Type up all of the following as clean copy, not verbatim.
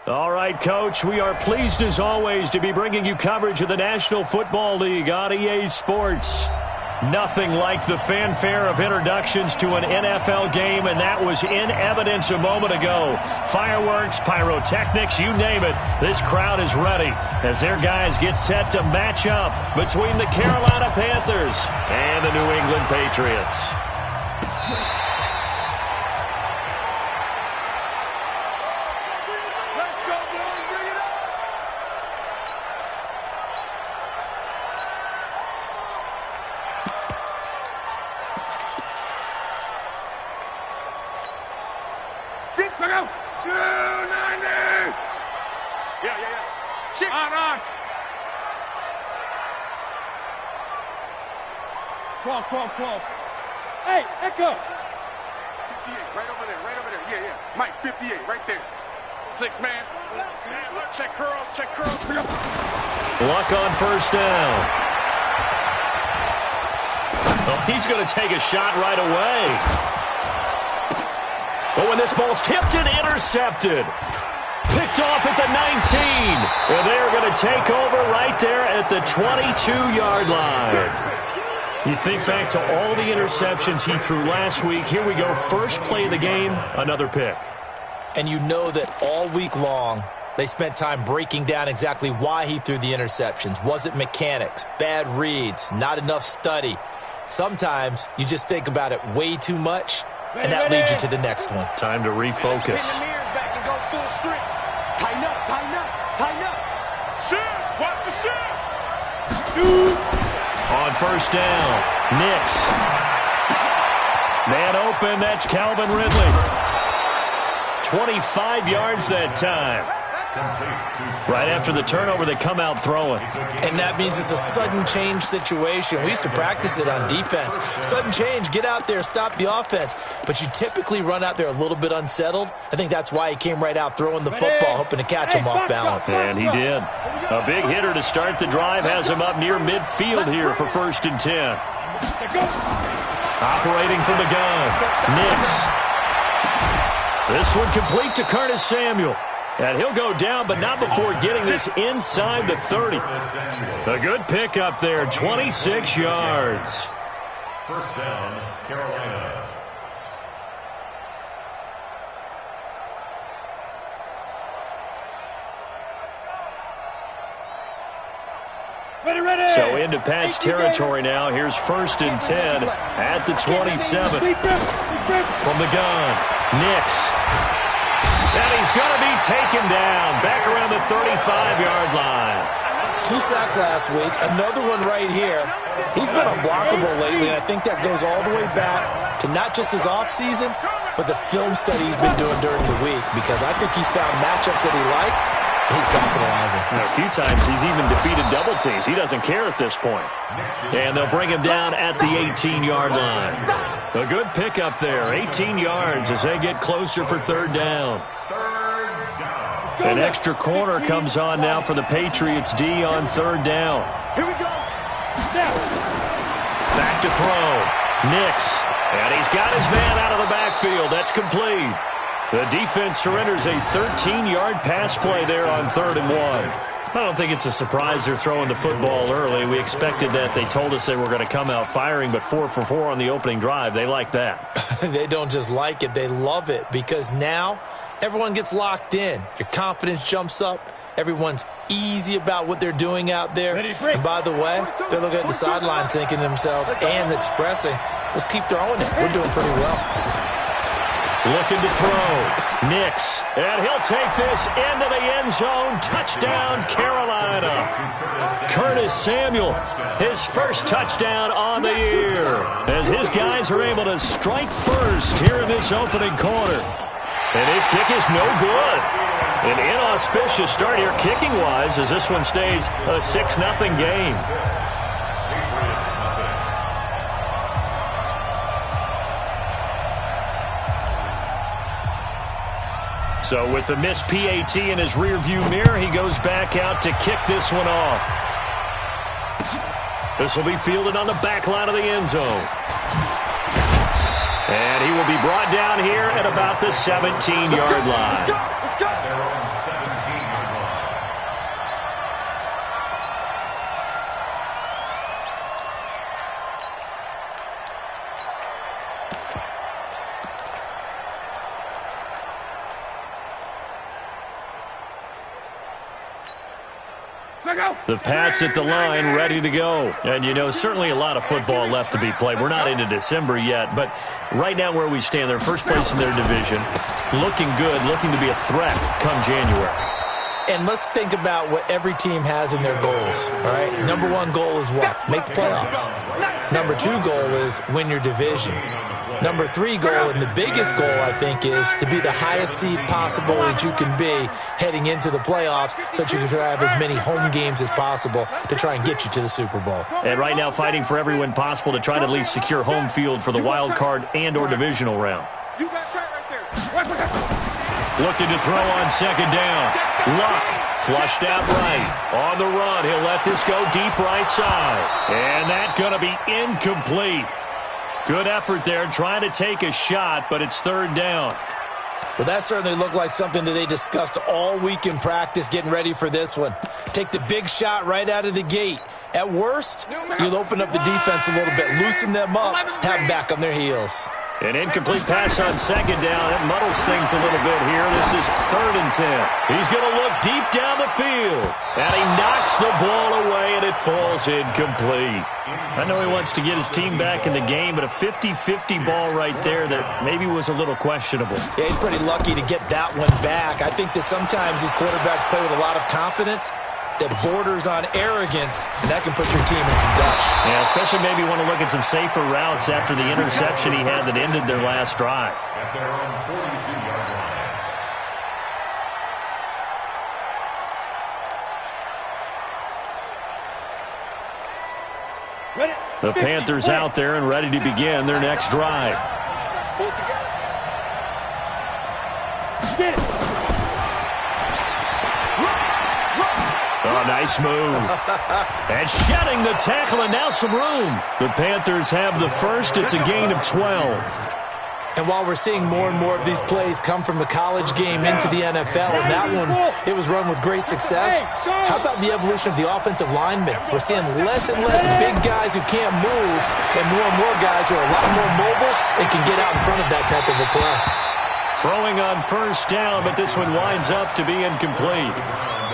All right, Coach, we are pleased as always to be bringing you coverage of the National Football League on EA Sports. Nothing like the fanfare of introductions to an NFL game, and that was in evidence a moment ago. Fireworks, pyrotechnics, you name it. This crowd is ready as their guys get set to match up between the Carolina Panthers and the New England Patriots. Come. Hey, Echo. 58, right over there. Yeah. Mike, 58, right there. 6 man. Check curls. Luck on first down. Well, he's going to take a shot right away. But when this ball's tipped and intercepted. Picked off at the 19. And they're going to take over right there at the 22-yard line. You think back to all the interceptions he threw last week. Here we go. First play of the game, another pick. And you know that all week long, they spent time breaking down exactly why he threw the interceptions. Was it mechanics, bad reads, not enough study? Sometimes you just think about it way too much, and that leads you to the next one. Time to refocus. Tighten up. Shoot! Watch the shoot! Shoot! On first down, Nix. Man open, that's Calvin Ridley. 25 yards that time. Right after the turnover, they come out throwing. And that means it's a sudden change situation. We used to practice it on defense. Sudden change, get out there, stop the offense. But you typically run out there a little bit unsettled. I think that's why he came right out throwing the football, hoping to catch him off balance. And he did. A big hitter to start the drive has him up near midfield here for 1st and 10. Operating from the gun, Nix. This one complete to Curtis Samuel. And he'll go down, but not before getting this inside the 30. A good pick up there, 26 yards. First down, Carolina. Ready. So into Pat's territory now. Here's 1st and 10 at the 27. From the gun, Nix. And he's going to be taken down back around the 35-yard line. 2 sacks last week, another one right here. He's been unblockable lately, and I think that goes all the way back to not just his offseason, but the film study he's been doing during the week, because I think he's found matchups that he likes, and he's capitalizing. And a few times he's even defeated double teams. He doesn't care at this point. And they'll bring him down at the 18-yard line. A good pickup there, 18 yards as they get closer for 3rd down. An extra corner comes on now for the Patriots D on 3rd down. Here we go. Back to throw. Nix. And he's got his man out of the backfield. That's complete. The defense surrenders a 13-yard pass play there on 3rd and 1. I don't think it's a surprise they're throwing the football early. We expected that. They told us they were going to come out firing, but 4 for 4 on the opening drive. They like that. They don't just like it. They love it, because now everyone gets locked in. Your confidence jumps up. Everyone's easy about what they're doing out there. And by the way, they're looking at the sideline thinking to themselves and expressing, let's keep throwing it. We're doing pretty well. Looking to throw. Nix. And he'll take this into the end zone. Touchdown, Carolina. Curtis Samuel, his first touchdown on the year, as his guys are able to strike first here in this opening quarter. And his kick is no good. An inauspicious start here kicking-wise, as this one stays a 6-0 game. So with the missed PAT in his rearview mirror, he goes back out to kick this one off. This will be fielded on the back line of the end zone. And he will be brought down here at about the 17-yard line. The Pats at the line, ready to go. And, you know, certainly a lot of football left to be played. We're not into December yet, but right now where we stand, they're first place in their division, looking good, looking to be a threat come January. And let's think about what every team has in their goals, all right? Number one goal is what? Make the playoffs. Number two goal is win your division. Number three goal, and the biggest goal, I think, is to be the highest seed possible that you can be heading into the playoffs so that you can have as many home games as possible to try and get you to the Super Bowl. And right now fighting for every win possible to try to at least secure home field for the wild card and or divisional round. Looking to throw on second down. Luck flushed out right. On the run, he'll let this go deep right side. And that's going to be incomplete. Good effort there, trying to take a shot, but it's third down. Well, that certainly looked like something that they discussed all week in practice getting ready for this one. Take the big shot right out of the gate. At worst, you'll open up the defense a little bit, loosen them up, have them back on their heels. An incomplete pass on second down. It muddles things a little bit here. This is 3rd and 10. He's going to look deep down the field. And he knocks the ball away, and it falls incomplete. I know he wants to get his team back in the game, but a 50-50 ball right there that maybe was a little questionable. Yeah, he's pretty lucky to get that one back. I think that sometimes these quarterbacks play with a lot of confidence that borders on arrogance, and that can put your team in some dutch. Yeah, especially maybe want to look at some safer routes after the interception he had that ended their last drive. At their own 42-yard line. The Panthers out there and ready to begin their next drive. Get it. Oh, nice move. And shedding the tackle, and now some room. The Panthers have the first. It's a gain of 12. And while we're seeing more and more of these plays come from the college game into the NFL, and that one, it was run with great success, how about the evolution of the offensive linemen? We're seeing less and less big guys who can't move and more guys who are a lot more mobile and can get out in front of that type of a play. Throwing on first down, but this one winds up to be incomplete.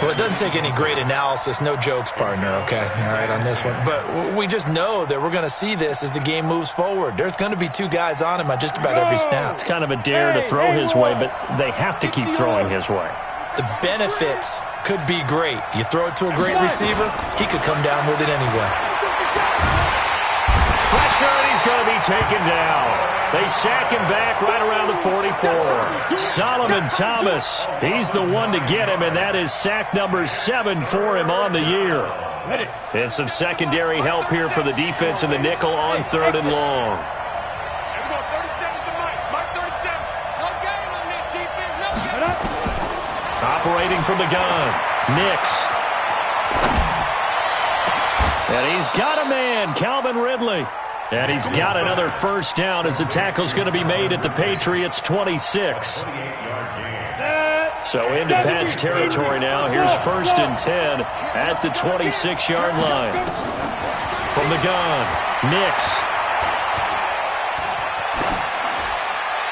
Well, it doesn't take any great analysis, no jokes, partner, okay? All right, on this one. But we just know that we're going to see this as the game moves forward. There's going to be two guys on him on just about every snap. It's kind of a dare to throw his way, but they have to keep throwing his way. The benefits could be great. You throw it to a great receiver, he could come down with it anyway. Pressure, and he's going to be taken down. They sack him back right around the 44. Solomon Thomas, he's the one to get him, and that is sack number 7 for him on the year. And some secondary help here for the defense in the nickel on 3rd and long. Operating from the gun, Nix. And he's got a man, Calvin Ridley. And he's got another first down as the tackle's going to be made at the Patriots' 26. So into Pat's territory now. Here's 1st and 10 at the 26-yard line. From the gun, Nix.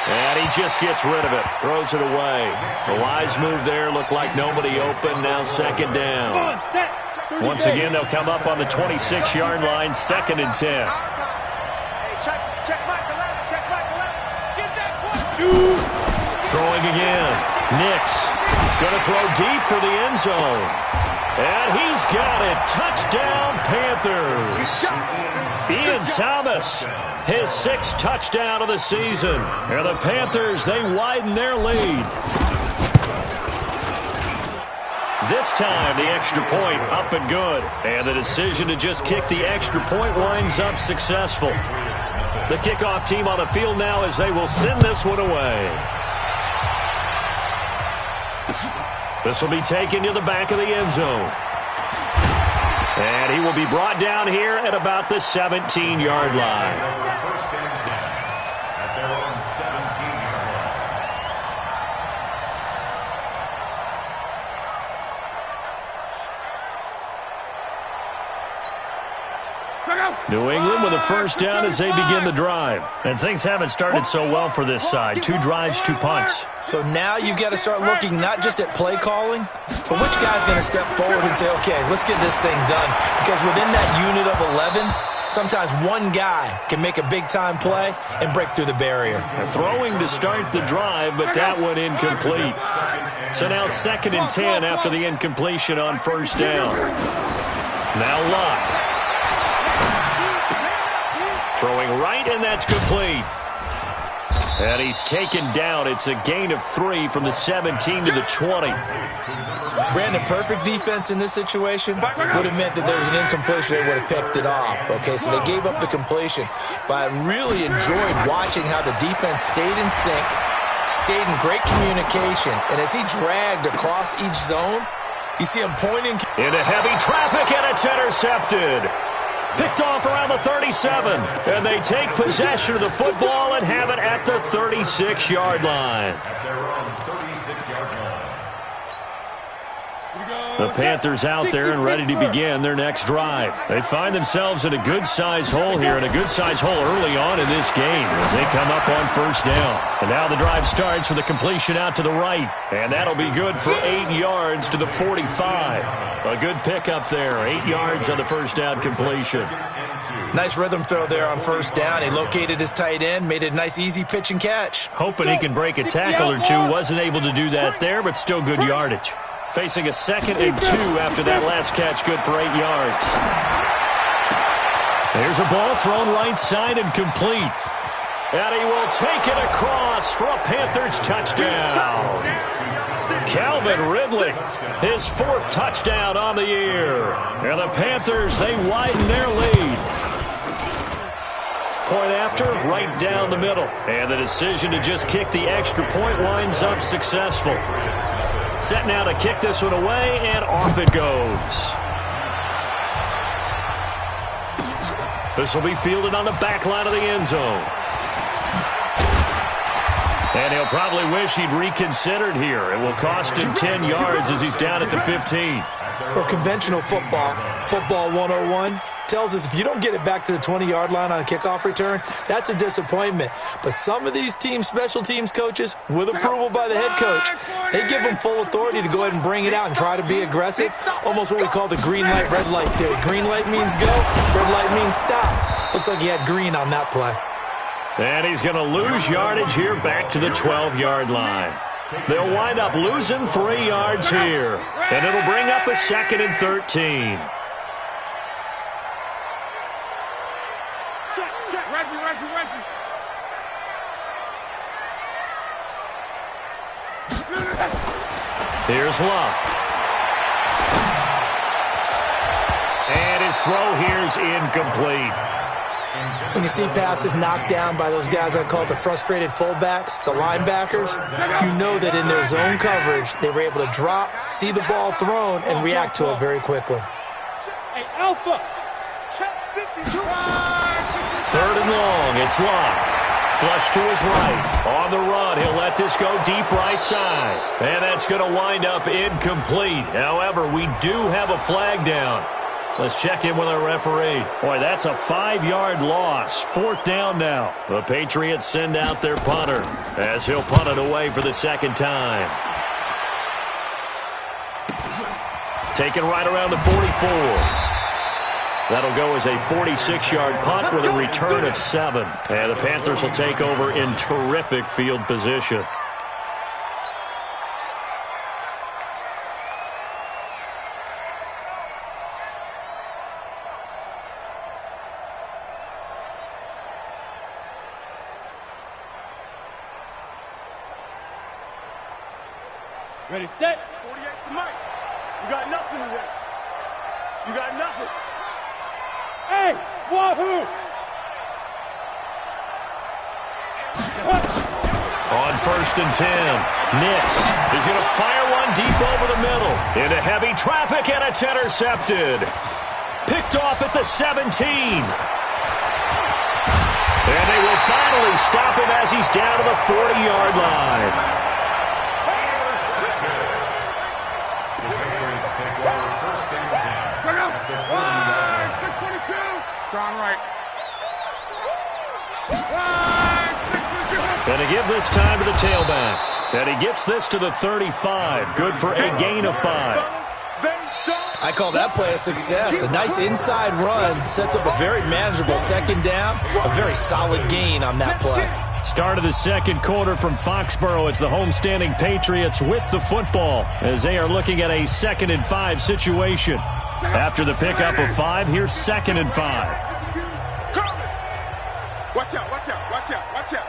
And he just gets rid of it. Throws it away. A wise move there. Looked like nobody open. Now 2nd down. Once again, they'll come up on the 26-yard line. 2nd and 10. Throwing again. Nix going to throw deep for the end zone. And he's got it. Touchdown, Panthers. Ian Thomas, his 6th touchdown of the season. And the Panthers, they widen their lead. This time, the extra point up and good. And the decision to just kick the extra point winds up successful. The kickoff team on the field now as they will send this one away. This will be taken to the back of the end zone. And he will be brought down here at about the 17-yard line. First and 10 at their own 17-yard line. New England with a first down as they begin the drive. And things haven't started so well for this side. 2 drives, 2 punts. So now you've got to start looking not just at play calling, But which guy's going to step forward and say, okay, let's get this thing done? Because within that unit of 11, sometimes one guy can make a big-time play and break through the barrier. Throwing to start the drive, but that one incomplete. So now 2nd and 10 after the incompletion on first down. Now Lott. Throwing right, and that's complete. And he's taken down. It's a gain of 3 from the 17 to the 20. Brandon, perfect defense in this situation would have meant that there was an incompletion. They would have picked it off. Okay, so they gave up the completion. But I really enjoyed watching how the defense stayed in sync, stayed in great communication. And as he dragged across each zone, you see him pointing. Into heavy traffic, and it's intercepted. Picked off around the 37, and they take possession of the football and have it at the 36-yard line. The Panthers out there and ready to begin their next drive. They find themselves in a good-sized hole here, and a good-sized hole early on in this game as they come up on first down. And now the drive starts with a completion out to the right, and that'll be good for 8 yards to the 45. A good pickup there, 8 yards on the first down completion. Nice rhythm throw there on first down. He located his tight end, made it a nice easy pitch and catch. Hoping he can break a tackle or two. Wasn't able to do that there, but still good yardage. Facing a 2nd and 2 after that last catch, good for 8 yards. There's a ball thrown right side and complete. And he will take it across for a Panthers touchdown. Calvin Ridley, his 4th touchdown on the year. And the Panthers, they widen their lead. Point after, right down the middle. And the decision to just kick the extra point winds up successful. Set now to kick this one away, and off it goes. This will be fielded on the back line of the end zone. And he'll probably wish he'd reconsidered here. It will cost him 10 yards as he's down at the 15. Well, conventional football 101, tells us if you don't get it back to the 20-yard line on a kickoff return, that's a disappointment. But some of these special teams coaches, with approval by the head coach, they give them full authority to go ahead and bring it out and try to be aggressive. Almost what we call the green light, red light theory. Green light means go, red light means stop. Looks like he had green on that play. And he's going to lose yardage here back to the 12-yard line. They'll wind up losing 3 yards here. And it'll bring up a 2nd and 13. Here's Lott. And his throw here's incomplete. When you see passes knocked down by those guys I call the frustrated fullbacks, the linebackers, you know that in their zone coverage, they were able to drop, see the ball thrown, and react to it very quickly. Hey, Alpha. 3rd and long, it's Lott. Flush to his right. On the run, he'll let this go deep right side. And that's going to wind up incomplete. However, we do have a flag down. Let's check in with our referee. Boy, that's a 5-yard loss. 4th down now. The Patriots send out their punter as he'll punt it away for the 2nd time. Taken right around the 44. That'll go as a 46-yard punt with a return of 7. And the Panthers will take over in terrific field position. Ready, set. 48 to Mike. You got nothing today. You got nothing. Hey, wahoo! On 1st and 10, Nix is going to fire one deep over the middle. Into heavy traffic, and it's intercepted. Picked off at the 17. And they will finally stop him as he's down to the 40-yard line. Strong right. And to give this time to the tailback. And he gets this to the 35. Good for a gain of 5. I call that play a success. A nice inside run sets up a very manageable second down. A very solid gain on that play. Start of the second quarter from Foxborough. It's the homestanding Patriots with the football as they are looking at a 2nd and 5 situation. After the pickup of 5, here's 2nd and 5. Watch out, watch out, watch out, watch out.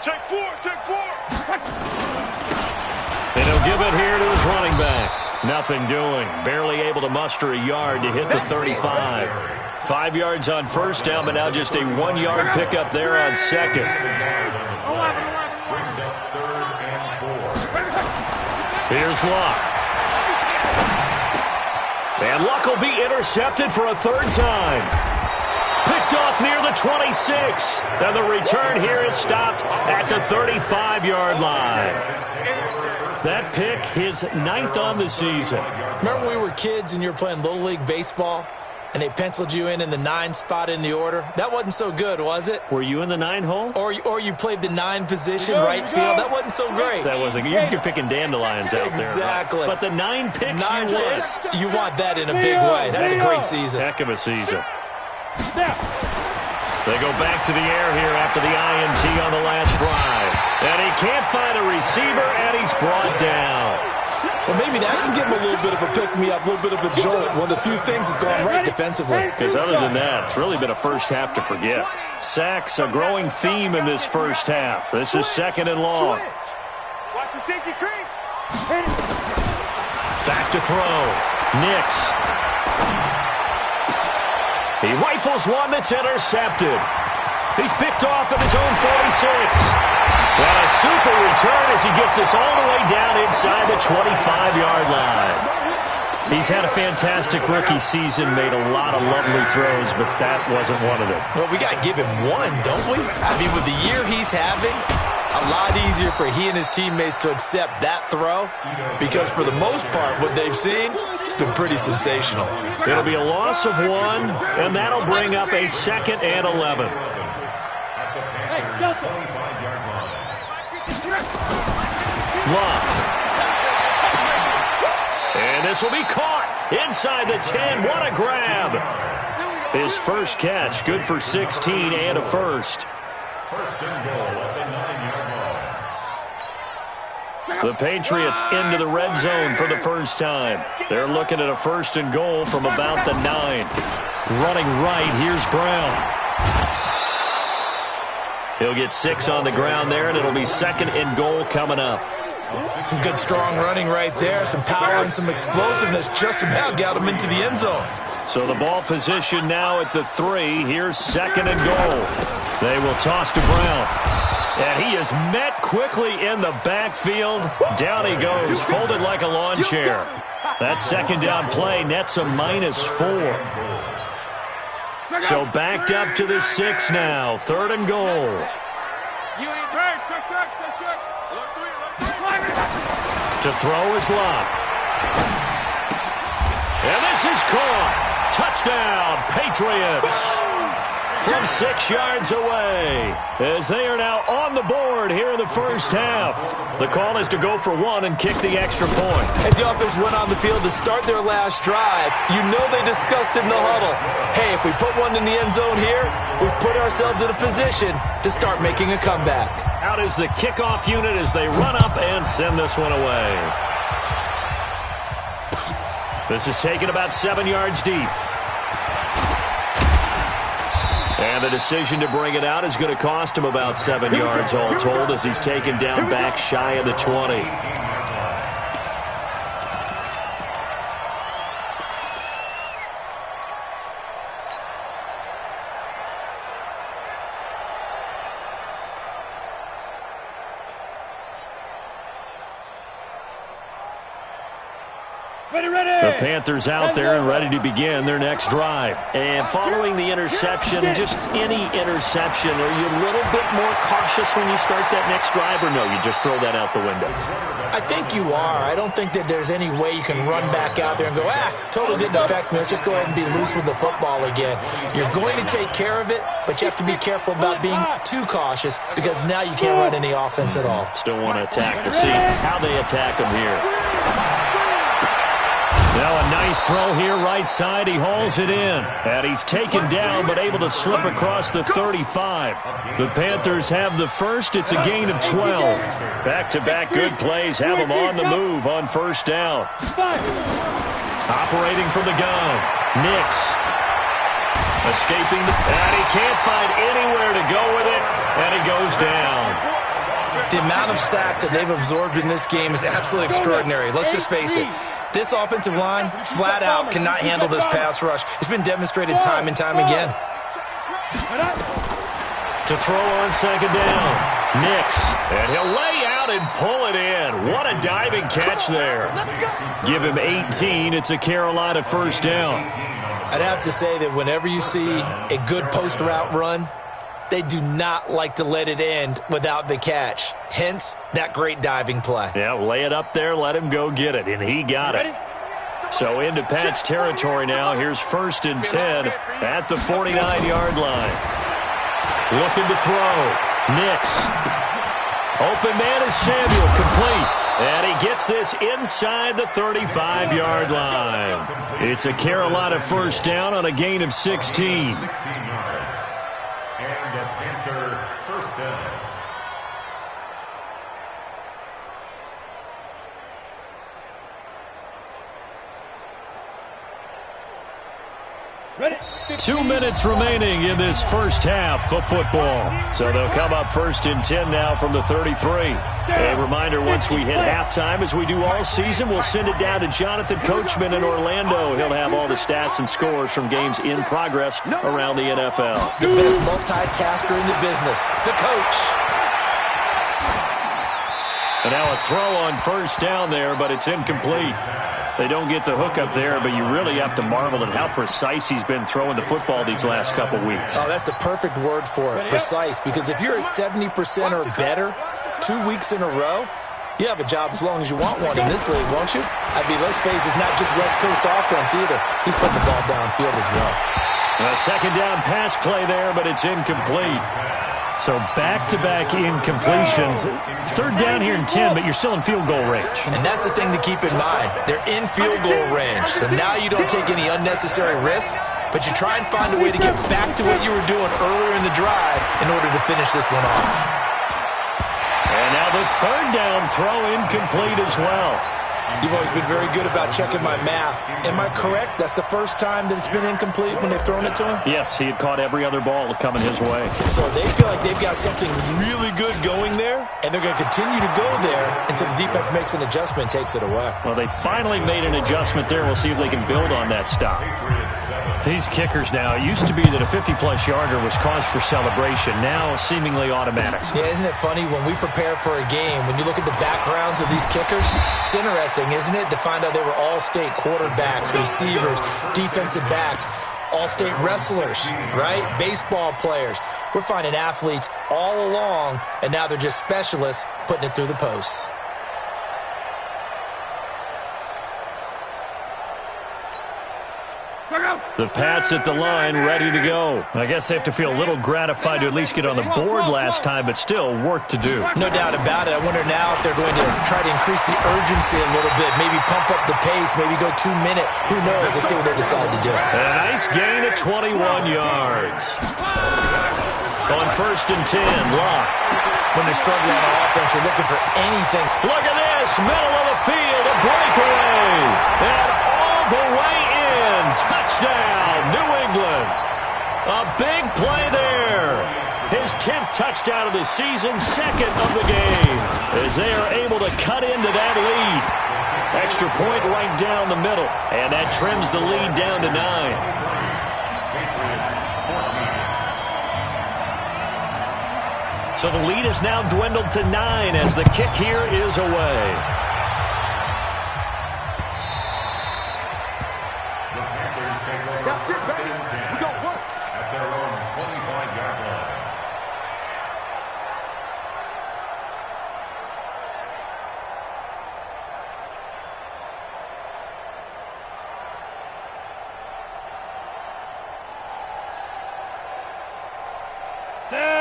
Take 4, take 4. And he'll give it here to his running back. Nothing doing. Barely able to muster a yard to hit the 35. 5 yards on first down, but now just a 1-yard pickup there on second. Here's Luck. And Luck will be intercepted for a 3rd time. Picked off near the 26. And the return here is stopped at the 35-yard line. That pick, his 9th on the season. Remember when we were kids and you were playing Little League Baseball and they penciled you in the 9 spot in the order? That wasn't so good, was it? Were you in the 9 hole? Or you played the 9 position, right field? That wasn't so great. That wasn't. You're picking dandelions out exactly. there. Right? But the 9 picks 9 picks, you want that in a big way. That's a great season. Heck of a season. They go back to the air here after the INT on the last drive. And he can't find a receiver, and he's brought down. Well, maybe that can give him a little bit of a pick-me-up, a little bit of a jolt. One of the few things that's gone right defensively. Because other than that, it's really been a first half to forget. Sacks, a growing theme in this first half. This is 2nd and long. Watch the safety creep. Back to throw. Nix. He rifles one that's intercepted. He's picked off at his own 46. And a super return as he gets us all the way down inside the 25-yard line. He's had a fantastic rookie season, made a lot of lovely throws, but that wasn't one of them. Well, we got to give him one, don't we? I mean, with the year he's having, a lot easier for he and his teammates to accept that throw because for the most part, what they've seen, it's been pretty sensational. It'll be a loss of 1, and that'll bring up a 2nd and 11. Hey, Delta. Luck. And this will be caught inside the 10. What a grab. His first catch, good for 16 and a first. First and goal at the 9-yard line. The Patriots into the red zone for the first time. They're looking at a 1st and goal from about the 9. Running right, here's Brown. He'll get 6 on the ground there, and it'll be 2nd and goal coming up. Some good strong running right there, some power and some explosiveness just about got him into the end zone. So the ball position now at the 3. Here's 2nd and goal. They will toss to Brown. And he is met quickly in the backfield. Down he goes, folded like a lawn chair. That 2nd down play nets a -4. So backed up to the 6 now. 3rd and goal. To throw is Luck. And this is caught. Touchdown, Patriots. From 6 yards away, as they are now on the board here in the first half. The call is to go for 1 and kick the extra point. As the offense went on the field to start their last drive, you know they discussed in the huddle, hey, if we put one in the end zone here, we've put ourselves in a position to start making a comeback. Out is the kickoff unit as they run up and send this one away. This is taken about 7 yards deep. And the decision to bring it out is going to cost him about 7 yards all told as he's taken down back shy of the 20. The Panthers out there and ready to begin their next drive. And following the interception, just any interception, are you a little bit more cautious when you start that next drive, or no, you just throw that out the window? I think you are. I don't think that there's any way you can run back out there and go, totally didn't affect me. Let's just go ahead and be loose with the football again. You're going to take care of it, but you have to be careful about being too cautious because now you can't run any offense at all. Still want to attack. We'll see how they attack them here. Now a nice throw here right side. He hauls it in. And he's taken down but able to slip across the 35. The Panthers have the first. It's a gain of 12. Back-to-back good plays have them on the move on first down. Operating from the gun. Nix. Escaping. And he can't find anywhere to go with it. And he goes down. The amount of sacks that they've absorbed in this game is absolutely extraordinary. Let's just face it. This offensive line, flat out, cannot handle this pass rush. It's been demonstrated time and time again. To throw on second down. Nix. And he'll lay out and pull it in. What a diving catch there. Give him 18. It's a Carolina first down. I'd have to say that whenever you see a good post route run, they do not like to let it end without the catch. Hence, that great diving play. Yeah, lay it up there, let him go get it, and he got it. So into Pat's territory now. Here's first and 10 at the 49-yard line. Looking to throw. Nix. Open man is Samuel, complete. And he gets this inside the 35-yard line. It's a Carolina first down on a gain of 16. And a Panther first down. Ready? 2 minutes remaining in this first half of football. So they'll come up first and 10 now from the 33. A reminder, once we hit halftime, as we do all season, we'll send it down to Jonathan Coachman in Orlando. He'll have all the stats and scores from games in progress around the NFL. The best multitasker in the business, the coach. And now a throw on first down there, but it's incomplete. They don't get the hook up there, but you really have to marvel at how precise he's been throwing the football these last couple weeks. Oh, that's the perfect word for it, precise, because if you're at 70% or better 2 weeks in a row, you have a job as long as you want one in this league, won't you? I mean, let's face it, it's not just West Coast offense either. He's putting the ball downfield as well. A second down pass play there, but it's incomplete. So back-to-back incompletions. Third down here in 10, but you're still in field goal range. And that's the thing to keep in mind. They're in field goal range. So now you don't take any unnecessary risks, but you try and find a way to get back to what you were doing earlier in the drive in order to finish this one off. And now the third down throw incomplete as well. You've always been very good about checking my math. Am I correct? That's the first time that it's been incomplete when they've thrown it to him? Yes, he had caught every other ball coming his way. So they feel like they've got something really good going there, and they're going to continue to go there until the defense makes an adjustment and takes it away. Well, they finally made an adjustment there. We'll see if they can build on that stop. These kickers now, it used to be that a 50-plus yarder was cause for celebration. Now, seemingly automatic. Yeah, isn't it funny when we prepare for a game, when you look at the backgrounds of these kickers, it's interesting, isn't it, to find out they were all-state quarterbacks, receivers, defensive backs, all-state wrestlers, right? Baseball players. We're finding athletes all along, and now they're just specialists putting it through the posts. The Pats at the line, ready to go. I guess they have to feel a little gratified to at least get on the board last time, but still work to do. No doubt about it. I wonder now if they're going to try to increase the urgency a little bit, maybe pump up the pace, maybe go 2 minute. Who knows? Let's see what they decide to do. A nice gain of 21 yards. On first and 10, Locke. When they're struggling on offense, you're looking for anything. Look at this, middle of the field, a breakaway. And all the way in, touchdown, New England. A big play there. His 10th touchdown of the season, second of the game, as they are able to cut into that lead. Extra point right down the middle, and that trims the lead down to 9. So the lead is now dwindled to 9 as the kick here is away. it, baby. We got work. At their own 25-yard line.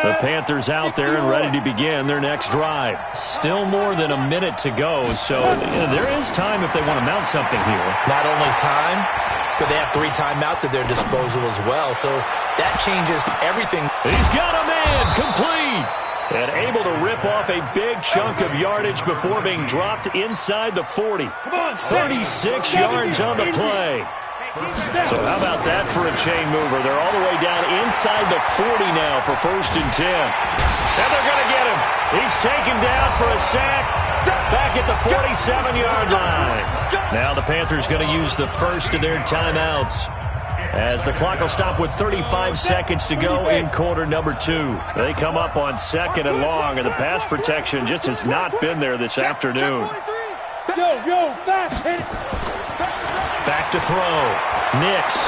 The Panthers out there and ready to begin their next drive. Still more than a minute to go, so there is time if they want to mount something here. Not only time, but they have 3 timeouts at their disposal as well, so that changes everything. He's got a man, complete, and able to rip off a big chunk of yardage before being dropped inside the 40. 36 yards on the play. So how about that for a chain mover? They're all the way down inside the 40 now for 1st and 10. And they're going to get him. He's taken down for a sack back at the 47-yard line. Now the Panthers going to use the first of their timeouts as the clock will stop with 35 seconds to go in quarter number 2. They come up on 2nd and long, and the pass protection just has not been there this afternoon. Yo, fast, hit it. Back to throw. Nix.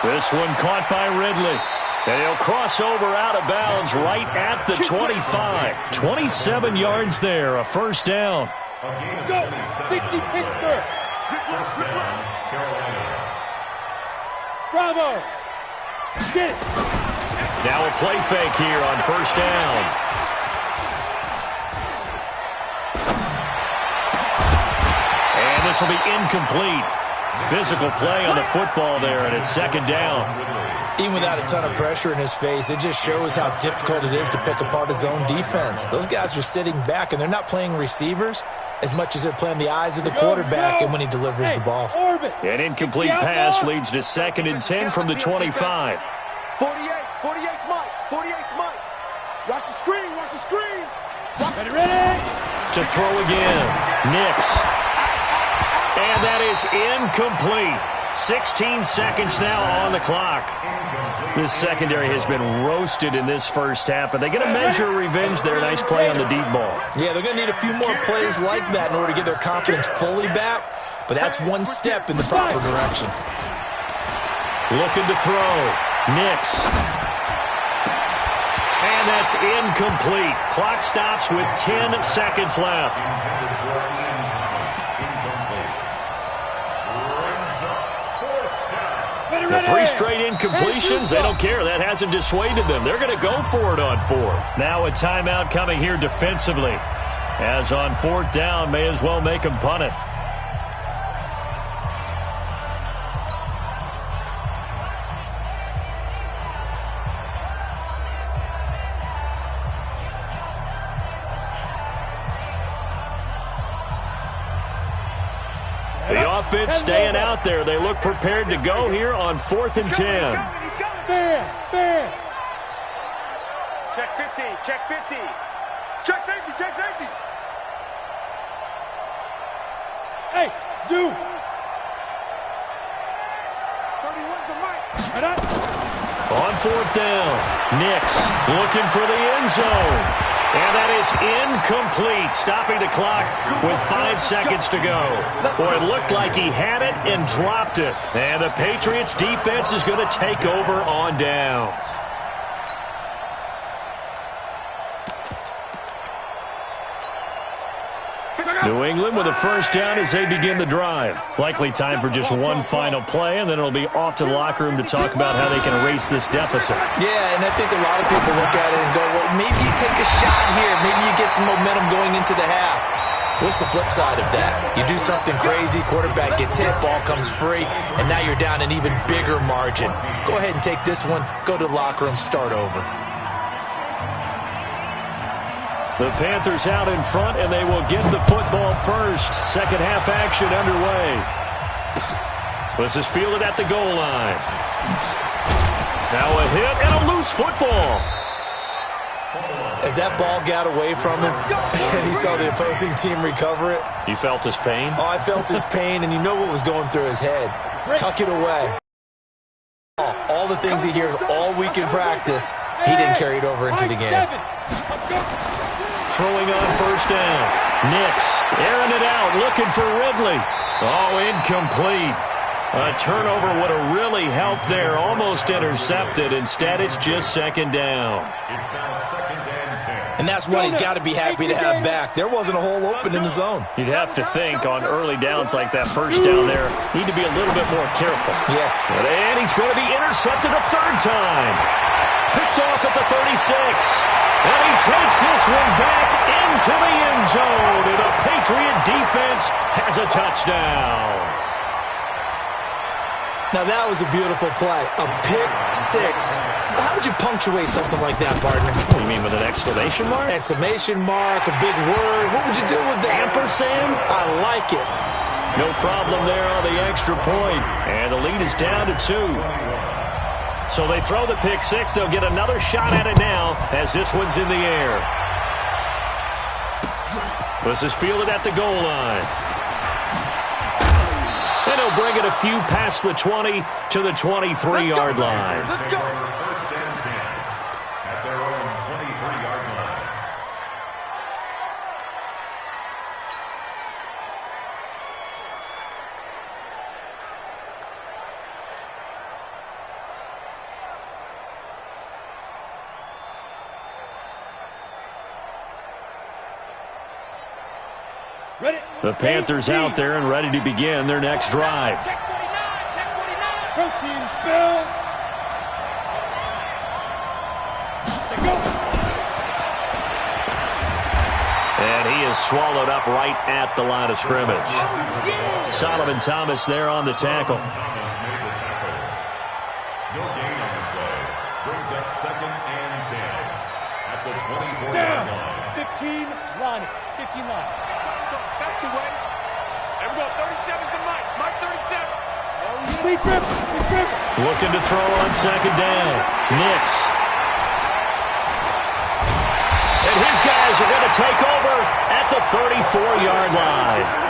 This one caught by Ridley. And he'll cross over out of bounds right at the 25. 27 yards there, a 1st down. Go, 60 Pittsburgh. Bravo. Get it. Now a play fake here on 1st down. This will be incomplete. Physical play on the football there, and it's 2nd down. Even without a ton of pressure in his face, it just shows how difficult it is to pick apart his own defense. Those guys are sitting back, and they're not playing receivers as much as they're playing the eyes of the quarterback and when he delivers the ball. An incomplete pass leads to 2nd and 10 from the 25. 48 Mike. 48 Mike. Watch the screen. Watch the screen. Ready. To throw again. Nix. And that is incomplete. 16 seconds now on the clock. This secondary has been roasted in this first half, but they're going to measure revenge there. Nice play on the deep ball. Yeah, they're going to need a few more plays like that in order to get their confidence fully back, but that's one step in the proper direction. Looking to throw. Nix. And that's incomplete. Clock stops with 10 seconds left. The 3 straight incompletions, they don't care. That hasn't dissuaded them. They're going to go for it on 4th. Now a timeout coming here defensively. As on 4th down, may as well make them punt it. The offense staying out there. They look prepared to go here on 4th and 10. Fair. Check 50. Check 50. Check safety. Check safety. Hey, Zoo. 31's the Mike. On 4th down, Nix looking for the end zone. And that is incomplete, stopping the clock with 5 seconds to go. Boy, it looked like he had it and dropped it. And the Patriots defense is going to take over on downs. New England with a 1st down as they begin the drive. Likely time for just one final play, and then it'll be off to the locker room to talk about how they can erase this deficit. Yeah, and I think a lot of people look at it and go, well, maybe you take a shot here. Maybe you get some momentum going into the half. What's the flip side of that? You do something crazy, quarterback gets hit, ball comes free, and now you're down an even bigger margin. Go ahead and take this one, go to the locker room, start over. The Panthers out in front, and they will get the football first. 2nd half action underway. This is fielded at the goal line. Now a hit and a loose football. As that ball got away from him and he saw the opposing team recover it. You felt his pain? Oh, I felt his pain, and you know what was going through his head. Tuck it away. All the things he hears all week in practice, he didn't carry it over into the game. Throwing on 1st down. Nix airing it out, looking for Ridley. Oh, incomplete. A turnover would have really helped there. Almost intercepted. Instead, it's just second down. It's now second and 10. And that's one he's got to be happy to have back. There wasn't a hole open in the zone. You'd have to think on early downs like that first down there, need to be a little bit more careful. Yeah. And he's going to be intercepted a third time. Picked off at the 36. And he takes this one back into the end zone. And the Patriot defense has a touchdown. Now, that was a beautiful play. A pick six. How would you punctuate something like that, partner? What do you mean, with an exclamation mark? Exclamation mark, a big word. What would you do with that? Ampersand? I like it. No problem there on the extra point. And the lead is down to 2. So they throw the pick six. They'll get another shot at it now as this one's in the air. This is fielded at the goal line. And he'll bring it a few past the 20 to the 23-yard line. Let's go. First and 10 at their own 23-yard line. Ready? The Panthers out there and ready to begin their next drive. Check 49. Check 49. Protein spill. Let's go. And he is swallowed up right at the line of scrimmage. Solomon Thomas there on the tackle. Thomas made the tackle. No gain on the play. Brings up second and 10 at the 24-yard Down. line. 15 line. 15 line. That's the way. There we go. 37's the Mike. Mike 37. Lee Griffin. Lee Griffin. Looking to throw on second down. Nix. And his guys are going to take over at the 34-yard line.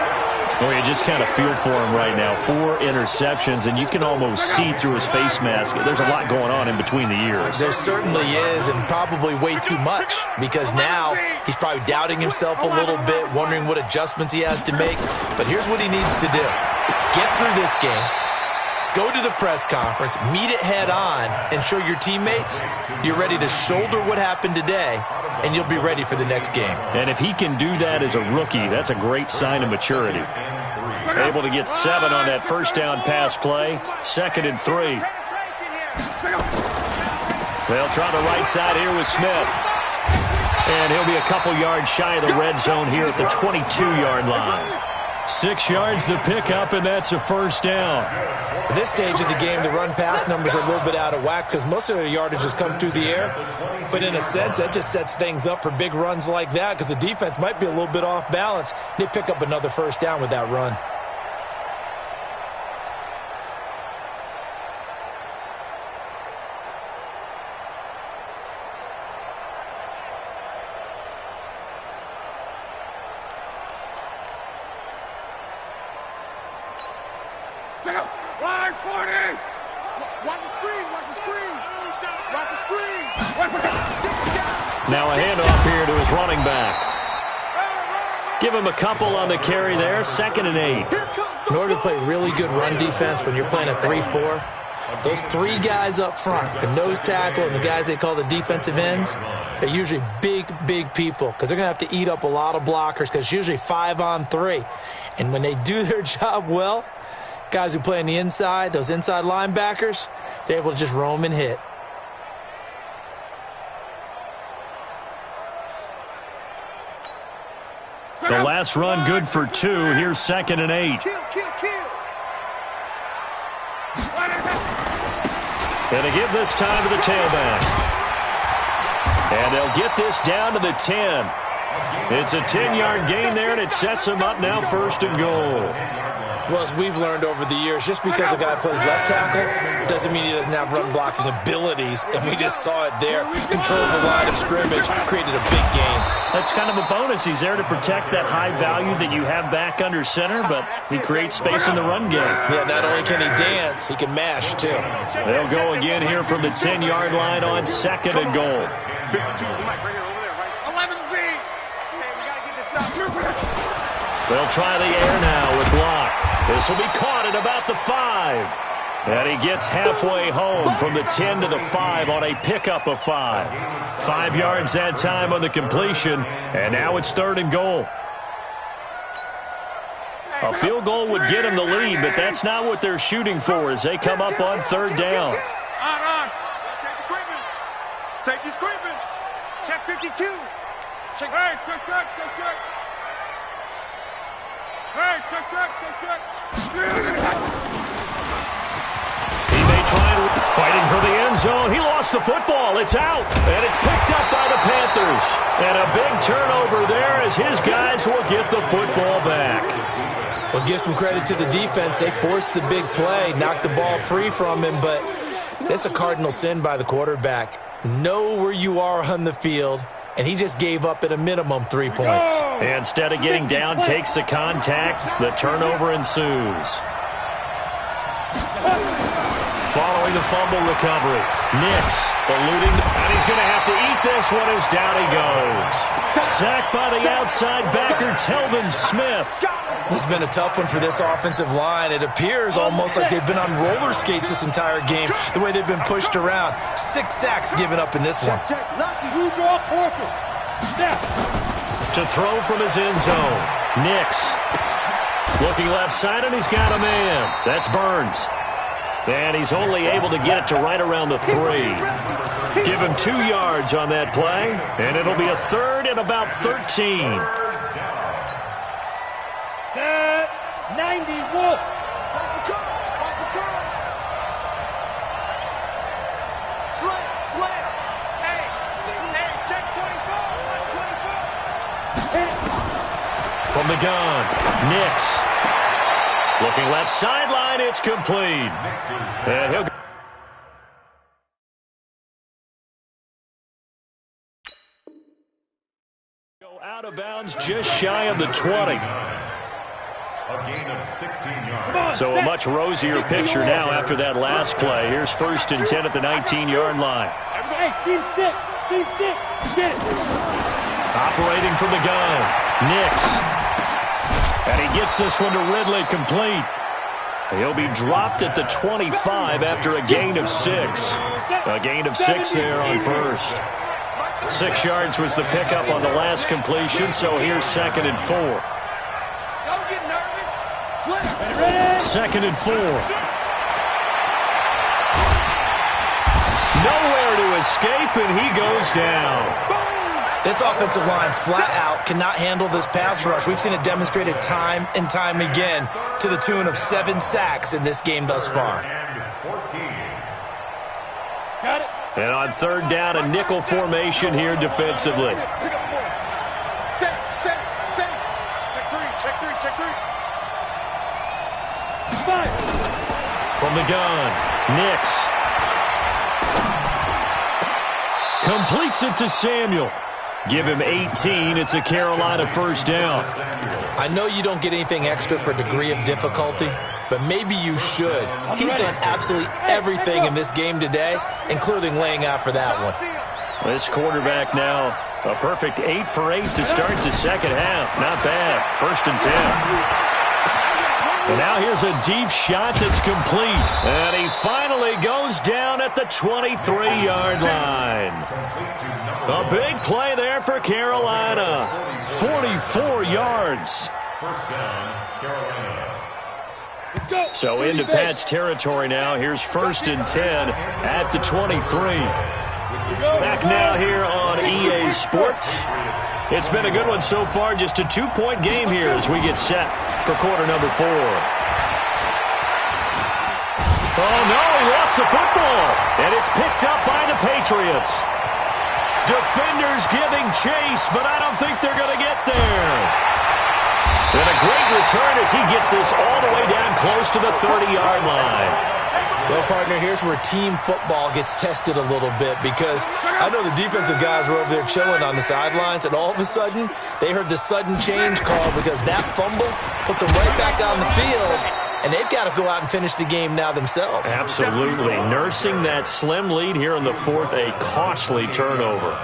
Well, you just kind of feel for him right now. 4 interceptions, and you can almost see through his face mask. There's a lot going on in between the ears. There certainly is, and probably way too much, because now he's probably doubting himself a little bit, wondering what adjustments he has to make. But here's what he needs to do. Get through this game, go to the press conference, meet it head on, and show your teammates you're ready to shoulder what happened today, and you'll be ready for the next game. And if he can do that as a rookie, that's a great sign of maturity. Able to get 7 on that first down pass play. Second and 3. They'll try the right side here with Smith. And he'll be a couple yards shy of the red zone here at the 22-yard line. 6 yards the pickup, and that's a first down. At this stage of the game, the run-pass numbers are a little bit out of whack because most of their yardage has come through the air. But in a sense, that just sets things up for big runs like that because the defense might be a little bit off balance. They pick up another first down with that run. Line 40. Watch the screen. Watch the screen. Watch the screen. Now a handoff here to his running back. Give him a couple on the carry there. Second and 8. In order to play really good run defense when you're playing a 3-4, those 3 guys up front, the nose tackle and the guys they call the defensive ends, they're usually big, big people because they're going to have to eat up a lot of blockers because it's usually 5 on 3. And when they do their job well, guys who play on the inside, those inside linebackers, they're able to just roam and hit. The last run good for 2. Here's second and 8. Kill. And they give this time to the tailback. And they'll get this down to the 10. It's a 10-yard gain there, and it sets them up now first and goal. Well, as we've learned over the years, just because a guy plays left tackle doesn't mean he doesn't have run blocking abilities, and we just saw it there. Controlled the line of scrimmage, created a big game. That's kind of a bonus. He's there to protect that high value that you have back under center, but he creates space in the run game. Yeah, not only can he dance, he can mash, too. They'll go again here from the 10-yard line on second and goal. 52's the Mike right here over there, right? 11B. Hey, we got to get this stuff. They'll try the air now with Block. This will be caught at about the 5. And he gets halfway home from the 10 to the 5 on a pickup of 5. 5 yards that time on the completion, and now it's 3rd and goal. A field goal would get him the lead, but that's not what they're shooting for as they come up on 3rd down. On. Safety's creeping. Check 52. Check. Hey, check. Hey, check. He may try and fighting for the end zone. He lost the football. It's out, and it's picked up by the Panthers. And a big turnover there as his guys will get the football back. Well, give some credit to the defense. They forced the big play, knocked the ball free from him, but it's a cardinal sin by the quarterback. Know where you are on the field, and he just gave up at a minimum 3 points. Instead of getting down, takes the contact. The turnover ensues. Following the fumble recovery, Nix eluding, and he's going to have to eat this one as down he goes. Sacked by the outside backer, Telvin Smith. This has been a tough one for this offensive line. It appears almost like they've been on roller skates this entire game, the way they've been pushed around. 6 sacks given up in this one. To throw from his end zone, Nix. Looking left side, and he's got a man. That's Burns. And he's only able to get it to right around the 3. Give him 2 yards on that play, and it'll be a 3rd and about 13. Set 90 Wolf. Slam. Hey, check 24. From the gun, Nix. Looking left sideline, it's complete. And he'll go out of bounds just shy of the 20. A gain of 16 yards. So a much rosier picture now after that last play. Here's 1st and 10 at the 19-yard line. Hey, team 6. Get it. Operating from the gun, Nix. And he gets this one to Ridley complete. He'll be dropped at the 25 after a gain of 6. A gain of 6 there on 1st. 6 yards was the pickup on the last completion, so here's 2nd and 4. Don't get nervous. Slip. 2nd and 4. Nowhere to escape, and he goes down. This offensive line flat out cannot handle this pass rush. We've seen it demonstrated time and time again to the tune of 7 sacks in this game thus far. Got it. And on 3rd down, a nickel formation here defensively. Set. Check 3. Fire. From the gun, Nix. Completes it to Samuel. Give him 18. It's a Carolina 1st down. I know you don't get anything extra for degree of difficulty, but maybe you should. He's done absolutely everything in this game today, including laying out for that one. This quarterback now, a perfect 8 for 8 to start the second half. Not bad. 1st and 10. And now here's a deep shot that's complete. And he finally goes down at the 23-yard line. A big play there for Carolina. 44 yards. 1st down, Carolina. So into Pat's territory now. Here's 1st and 10 at the 23. Back now here on EA Sports. It's been a good one so far. Just a 2-point game here as we get set for quarter number 4. Oh, no, he lost the football. And it's picked up by the Patriots. Defenders giving chase, but I don't think they're going to get there. And a great return as he gets this all the way down close to the 30-yard line. Well, partner, here's where team football gets tested a little bit because I know the defensive guys were over there chilling on the sidelines, and all of a sudden, they heard the sudden change call because that fumble puts them right back on the field, and they've got to go out and finish the game now themselves. Absolutely. Nursing that slim lead here in the 4th, a costly turnover.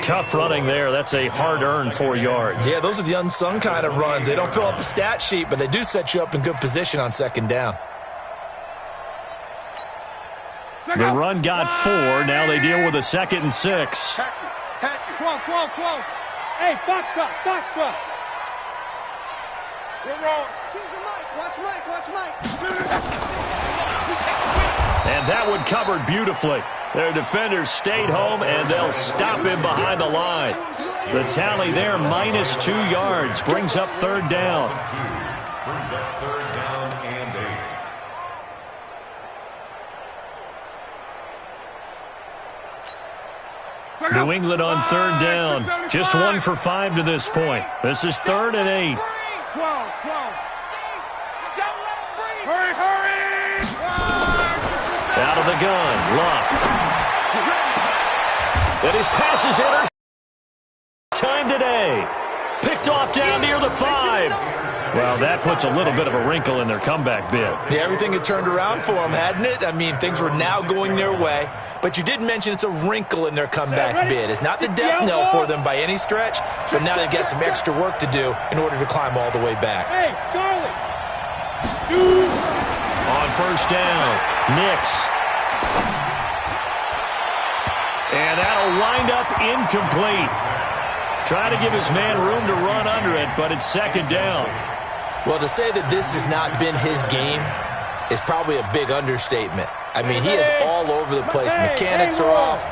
Tough running there. That's a hard-earned 4 yards. Yeah, those are the unsung kind of runs. They don't fill up the stat sheet, but they do set you up in good position on second down. The run got 4. Now they deal with a 2nd and 6. Catch it. Come on. Hey, Foxtrot. We're wrong. Watch Mike. And that one covered beautifully. Their defenders stayed home, and they'll stop him behind the line. The tally there, minus 2 yards, brings up 3rd down. Brings up 3rd down and 8. New England on 3rd down. Just 1 for 5 to this point. This is 3rd and 8. 12. Hurry! Out of the gun, Luck. And his pass is intercepted. Time today. Picked off down near the 5. Well, that puts a little bit of a wrinkle in their comeback bid. Yeah, everything had turned around for them, hadn't it? I mean, things were now going their way. But you did mention it's a wrinkle in their comeback bid. It's not the death knell for them by any stretch, but now they've got some extra work to do in order to climb all the way back. Hey, Charlie. Shoot. On 1st down, Nix. And that'll wind up incomplete. Try to give his man room to run under it, but it's 2nd down. Well, to say that this has not been his game is probably a big understatement. I mean, he is all over the place. Mechanics are off,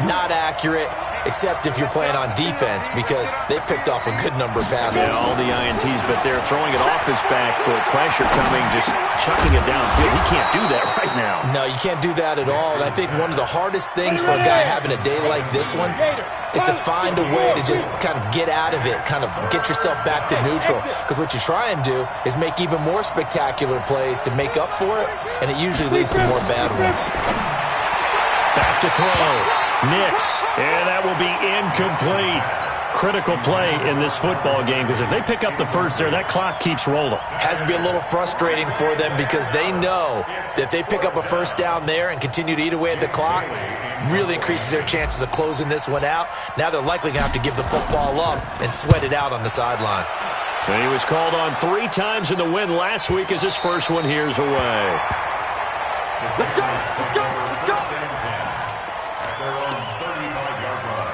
not accurate, except if you're playing on defense, because they picked off a good number of passes. Yeah, all the INTs, but they're throwing it off his back foot. Pressure coming, just chucking it downfield. He can't do that right now. No, you can't do that at all. And I think one of the hardest things for a guy having a day like this one is to find a way to just kind of get out of it, kind of get yourself back to neutral. Because what you try and do is make even more spectacular plays to make up for it, and it usually leads to more bad ones. Back to throw. Nix. And that will be incomplete. Critical play in this football game, because if they pick up the first there, that clock keeps rolling. Has to be a little frustrating for them, because they know that if they pick up a 1st down there and continue to eat away at the clock, really increases their chances of closing this one out. Now they're likely going to have to give the football up and sweat it out on the sideline. And he was called on 3 times in the win last week, as his first one here's away. Let's go! At their own 35-yard line.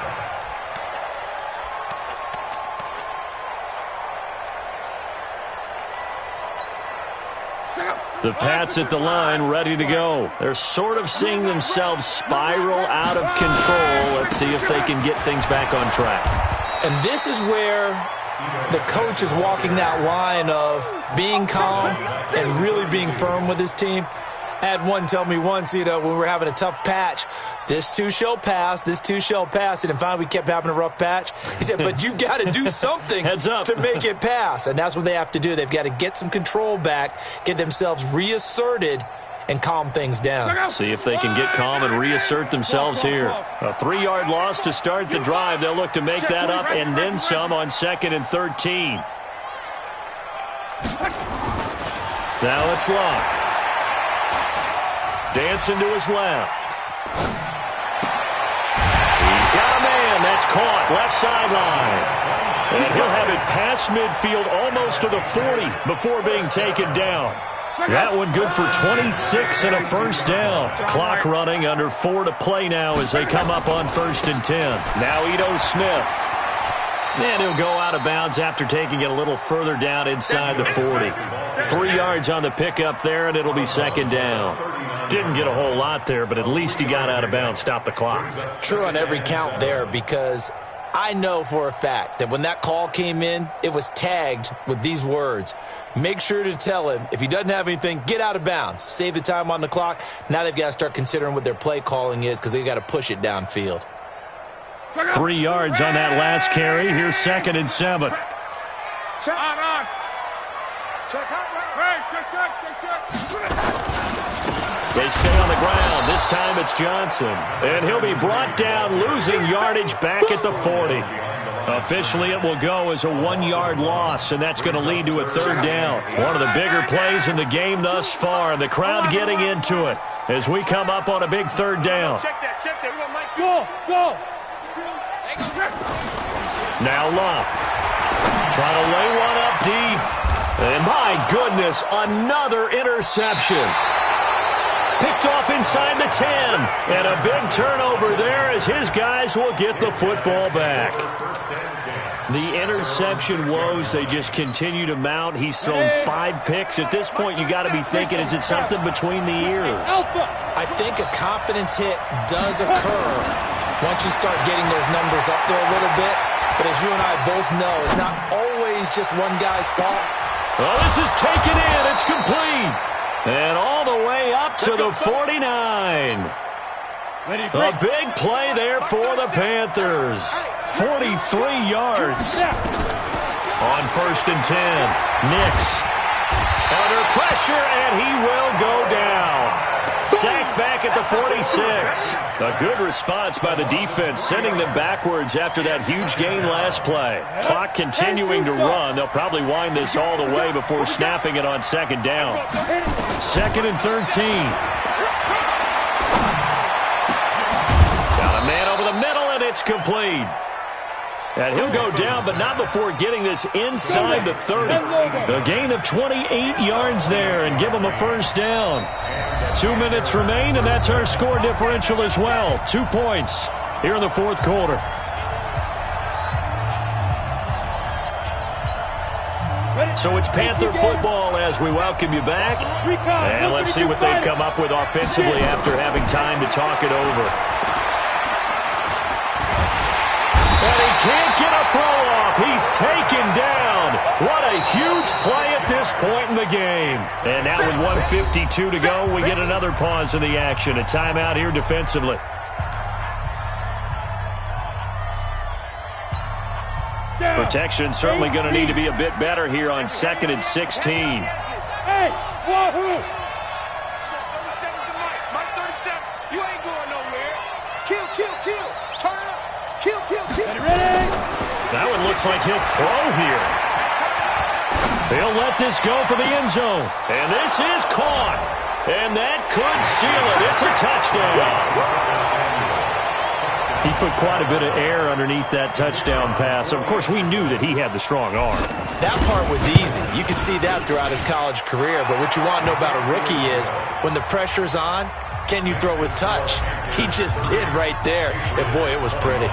The Pats at the line, ready to go. They're sort of seeing themselves spiral out of control. Let's see if they can get things back on track. And this is where the coach is walking that line of being calm and really being firm with his team. I had one tell me once, when we were having a tough patch, this too shall pass, this too shall pass. And finally we kept having a rough patch. He said, but you've got to do something Heads up. to make it pass. And that's what they have to do. They've got to get some control back, get themselves reasserted, and calm things down. See if they can get calm and reassert themselves here. A 3-yard loss to start the drive. They'll look to make that up and then some on 2nd and 13. Now it's Luck. Dancing to his left. He's got a man. That's caught. Left sideline. And he'll have it past midfield almost to the 40 before being taken down. That one good for 26 and a 1st down. Clock running, under 4 to play now as they come up on 1st and 10. Now Ito Smith. And he'll go out of bounds after taking it a little further down inside the 40. 3 yards on the pickup there, and it'll be 2nd down. Didn't get a whole lot there, but at least he got out of bounds, stopped the clock. True on every count there, because I know for a fact that when that call came in, it was tagged with these words. Make sure to tell him, if he doesn't have anything, get out of bounds. Save the time on the clock. Now they've got to start considering what their play calling is, because they've got to push it downfield. 3 yards on that last carry. Here's 2nd and 7. Check. On. Check out. They stay on the ground. This time it's Johnson. And he'll be brought down, losing yardage back at the 40. Officially, it will go as a 1-yard loss, and that's going to lead to a 3rd down. One of the bigger plays in the game thus far, and the crowd getting into it as we come up on a big 3rd down. Check that. We want Mike. Go. Now Lump. Trying to lay one up deep. And my goodness, another interception. Picked off inside the 10. And a big turnover there as his guys will get the football back. The interception woes, they just continue to mount. He's thrown 5 picks. At this point, you got to be thinking, is it something between the ears? I think a confidence hit does occur once you start getting those numbers up there a little bit. But as you and I both know, it's not always just one guy's fault. Well, this is taken in. It's complete. And all the way up to the 49. A big play there for the Panthers. 43 yards. On 1st and 10. Nix. Under pressure, and he will go down. Sacked back at the 46. A good response by the defense, sending them backwards after that huge gain last play. Clock continuing to run. They'll probably wind this all the way before snapping it on 2nd down. 2nd and 13. Got a man over the middle, and it's complete. And he'll go down, but not before getting this inside the 30. A gain of 28 yards there and give him a 1st down. 2 minutes remain, and that's our score differential as well. 2 points here in the 4th quarter. So it's Panther football as we welcome you back. And let's see what they've come up with offensively after having time to talk it over. And he can't get a throw off. He's taken down. What a huge play at this point in the game. And now with 1:52 to go, we get another pause in the action. A timeout here defensively. Protection certainly going to need to be a bit better here on 2nd and 16. Hey, wahoo! 37 to Mike. Mike 37. You ain't going nowhere. Kill, kill, kill. Turn up. Kill, kill, kill. Ready? That one looks like he'll throw here. He'll let this go for the end zone. And this is caught. And that could seal it. It's a touchdown. He put quite a bit of air underneath that touchdown pass. Of course, we knew that he had the strong arm. That part was easy. You could see that throughout his college career. But what you want to know about a rookie is when the pressure's on, can you throw with touch? He just did right there. And, boy, it was pretty.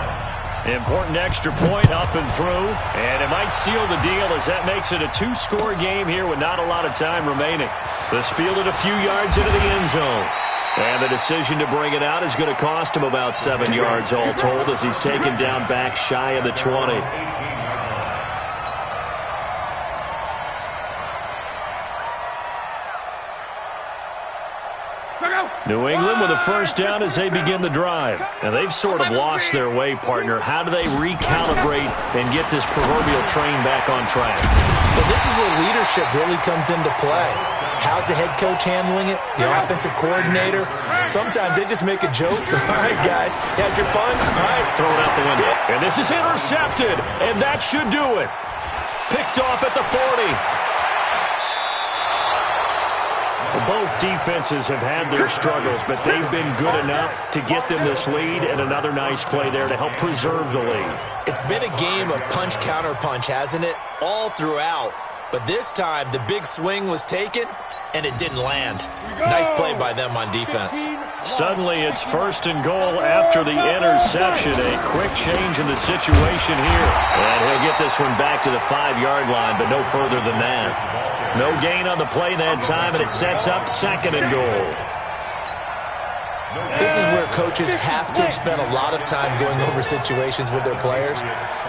Important extra point up and through. And it might seal the deal as that makes it a 2-score game here with not a lot of time remaining. This fielded a few yards into the end zone. And the decision to bring it out is going to cost him about 7 yards all told as he's taken down back shy of the 20. New England with a 1st down as they begin the drive. And they've sort of lost their way, partner. How do they recalibrate and get this proverbial train back on track? Well, this is where leadership really comes into play. How's the head coach handling it? The offensive coordinator? Sometimes they just make a joke. All right, guys, had your fun? All right, throw it out the window. And this is intercepted, and that should do it. Picked off at the 40. Well, both defenses have had their struggles, but they've been good enough to get them this lead, and another nice play there to help preserve the lead. It's been a game of punch-counter-punch, hasn't it? All throughout. But this time, the big swing was taken, and it didn't land. Nice play by them on defense. Suddenly, it's 1st and goal after the interception. A quick change in the situation here. And he'll get this one back to the 5-yard line, but no further than that. No gain on the play that time, and it sets up 2nd and goal. This is where coaches have to spend a lot of time going over situations with their players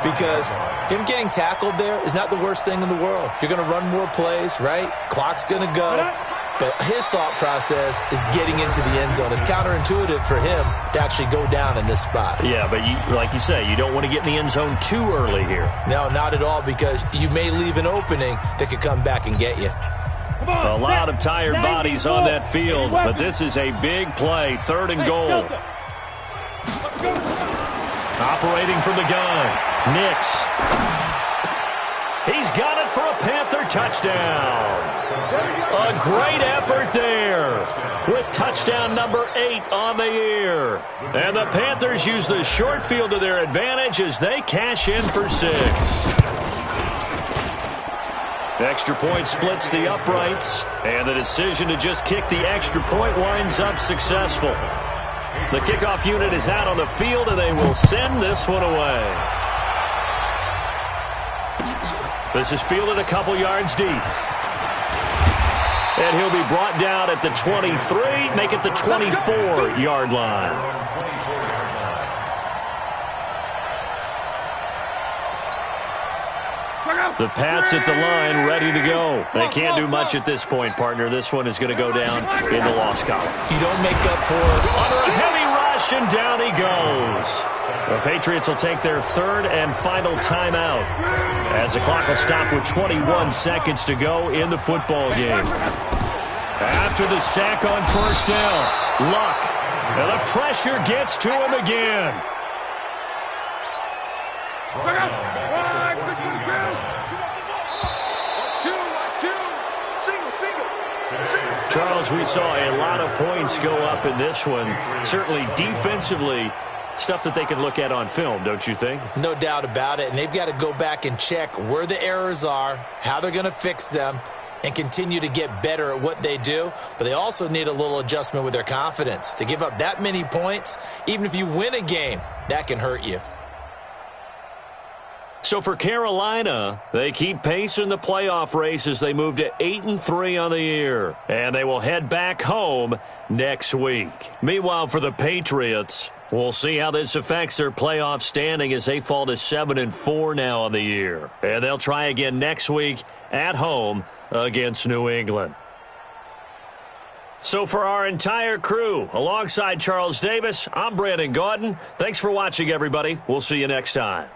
because him getting tackled there is not the worst thing in the world. You're going to run more plays, right? Clock's going to go. But his thought process is getting into the end zone. It's counterintuitive for him to actually go down in this spot. Yeah, but like you say, you don't want to get in the end zone too early here. No, not at all, because you may leave an opening that could come back and get you. A lot of tired bodies on that field, but this is a big play. 3rd and goal. Operating from the gun, Nix. He's got it for a Panther touchdown. touchdown. A great effort there with touchdown number 8 on the year. And the Panthers use the short field to their advantage as they cash in for 6. Extra point splits the uprights, and the decision to just kick the extra point winds up successful. The kickoff unit is out on the field, and they will send this one away. This is fielded a couple yards deep. And he'll be brought down at the 23, make it the 24-yard line. The Pats at the line, ready to go. They can't do much at this point, partner. This one is going to go down in the loss column. You don't make up for it. Under a heavy rush, and down he goes. The Patriots will take their 3rd and final timeout as the clock will stop with 21 seconds to go in the football game. After the sack on first down, Luck. And the pressure gets to him again. Charles, we saw a lot of points go up in this one. Certainly defensively, stuff that they can look at on film, don't you think? No doubt about it. And they've got to go back and check where the errors are, how they're going to fix them, and continue to get better at what they do. But they also need a little adjustment with their confidence. To give up that many points, even if you win a game, that can hurt you. So for Carolina, they keep pace in the playoff race as they move to 8-3 on the year. And they will head back home next week. Meanwhile, for the Patriots, we'll see how this affects their playoff standing as they fall to 7-4 now on the year. And they'll try again next week at home against New England. So for our entire crew, alongside Charles Davis, I'm Brandon Gaudin. Thanks for watching, everybody. We'll see you next time.